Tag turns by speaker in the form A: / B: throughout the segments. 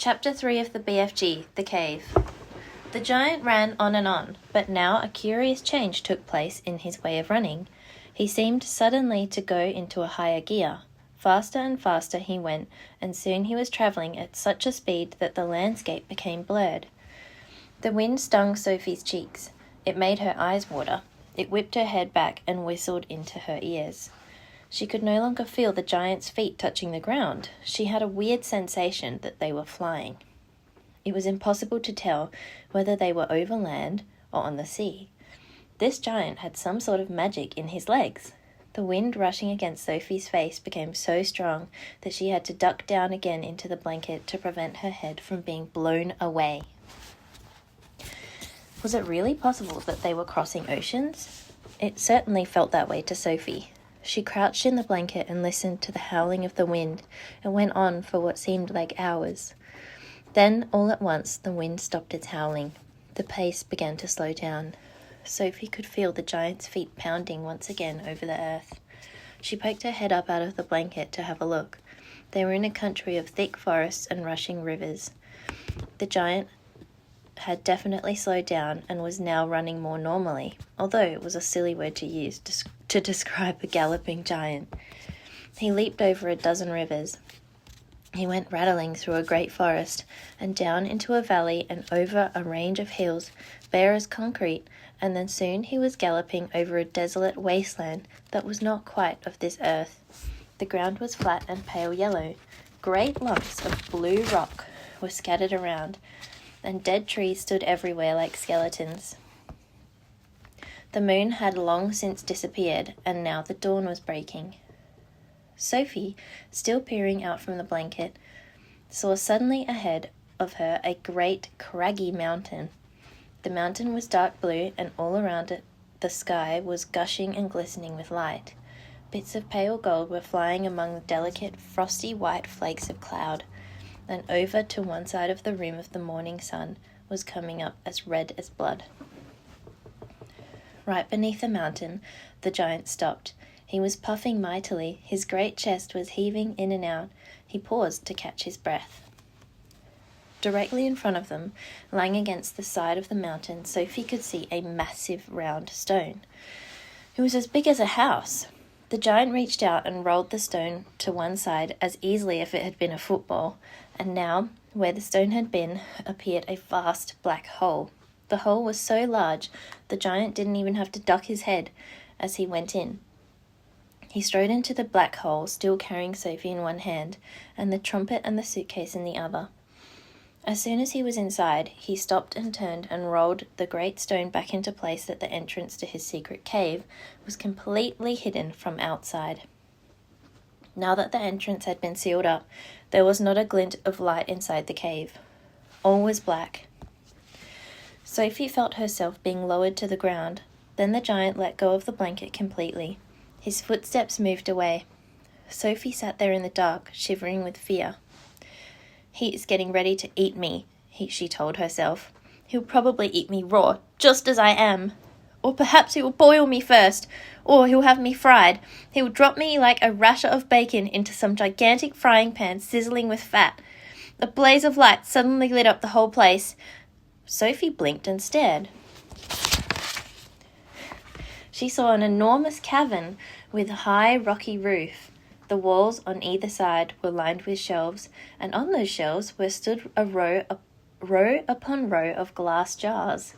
A: Chapter 3 of the BFG, The Cave. The giant ran on, but now a curious change took place in his way of running. He seemed suddenly to go into a higher gear. Faster and faster he went, and soon he was travelling at such a speed that the landscape became blurred. The wind stung Sophie's cheeks. It made her eyes water. It whipped her head back and whistled into her ears. She could no longer feel the giant's feet touching the ground. She had a weird sensation that they were flying. It was impossible to tell whether they were over land or on the sea. This giant had some sort of magic in his legs. The wind rushing against Sophie's face became so strong that she had to duck down again into the blanket to prevent her head from being blown away. Was it really possible that they were crossing oceans? It certainly felt that way to Sophie. She crouched in the blanket and listened to the howling of the wind. It went on for what seemed like hours. Then, all at once, the wind stopped its howling. The pace began to slow down. Sophie could feel the giant's feet pounding once again over the earth. She poked her head up out of the blanket to have a look. They were in a country of thick forests and rushing rivers. The giant had definitely slowed down and was now running more normally, although it was a silly word to use to describe a galloping giant. He leaped over a dozen rivers. He went rattling through a great forest and down into a valley and over a range of hills, bare as concrete, and then soon he was galloping over a desolate wasteland that was not quite of this earth. The ground was flat and pale yellow. Great lumps of blue rock were scattered around, and dead trees stood everywhere like skeletons. The moon had long since disappeared, and now the dawn was breaking. Sophie, still peering out from the blanket, saw suddenly ahead of her a great, craggy mountain. The mountain was dark blue, and all around it the sky was gushing and glistening with light. Bits of pale gold were flying among the delicate, frosty white flakes of cloud, and over to one side of the rim of the morning sun was coming up as red as blood. Right beneath the mountain, the giant stopped. He was puffing mightily. His great chest was heaving in and out. He paused to catch his breath. Directly in front of them, lying against the side of the mountain, Sophie could see a massive round stone. It was as big as a house. The giant reached out and rolled the stone to one side as easily as if it had been a football, and now, where the stone had been, appeared a vast black hole. The hole was so large, the giant didn't even have to duck his head as he went in. He strode into the black hole, still carrying Sophie in one hand, and the trumpet and the suitcase in the other. As soon as he was inside, he stopped and turned and rolled the great stone back into place that the entrance to his secret cave was completely hidden from outside. Now that the entrance had been sealed up, there was not a glint of light inside the cave. All was black. Sophie felt herself being lowered to the ground. Then the giant let go of the blanket completely. His footsteps moved away. Sophie sat there in the dark, shivering with fear. "He is getting ready to eat me," she told herself. "He'll probably eat me raw, just as I am. Or perhaps he will boil me first, or he'll have me fried. He will drop me like a rasher of bacon into some gigantic frying pan sizzling with fat." A blaze of light suddenly lit up the whole place. Sophie blinked and stared. She saw an enormous cavern with a high, rocky roof. The walls on either side were lined with shelves, and on those shelves were stood a row upon row of glass jars.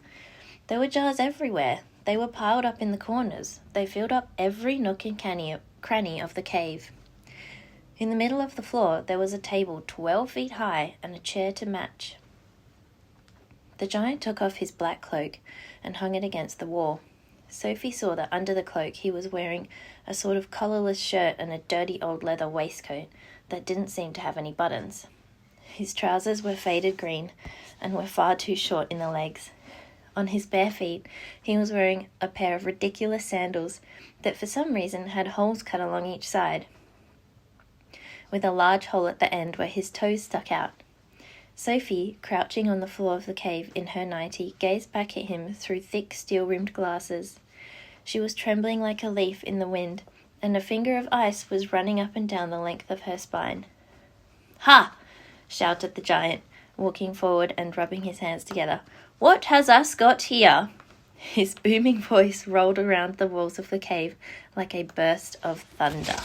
A: There were jars everywhere. They were piled up in the corners. They filled up every nook and cranny of the cave. In the middle of the floor there was a table 12 feet high and a chair to match. The giant took off his black cloak and hung it against the wall. Sophie saw that under the cloak he was wearing a sort of colourless shirt and a dirty old leather waistcoat that didn't seem to have any buttons. His trousers were faded green and were far too short in the legs. On his bare feet he was wearing a pair of ridiculous sandals that for some reason had holes cut along each side, with a large hole at the end where his toes stuck out. Sophie, crouching on the floor of the cave in her nightie, gazed back at him through thick steel-rimmed glasses. She was trembling like a leaf in the wind, and a finger of ice was running up and down the length of her spine. "Ha!" shouted the giant. walking forward and rubbing his hands together. "What has us got here?" His booming voice rolled around the walls of the cave like a burst of thunder.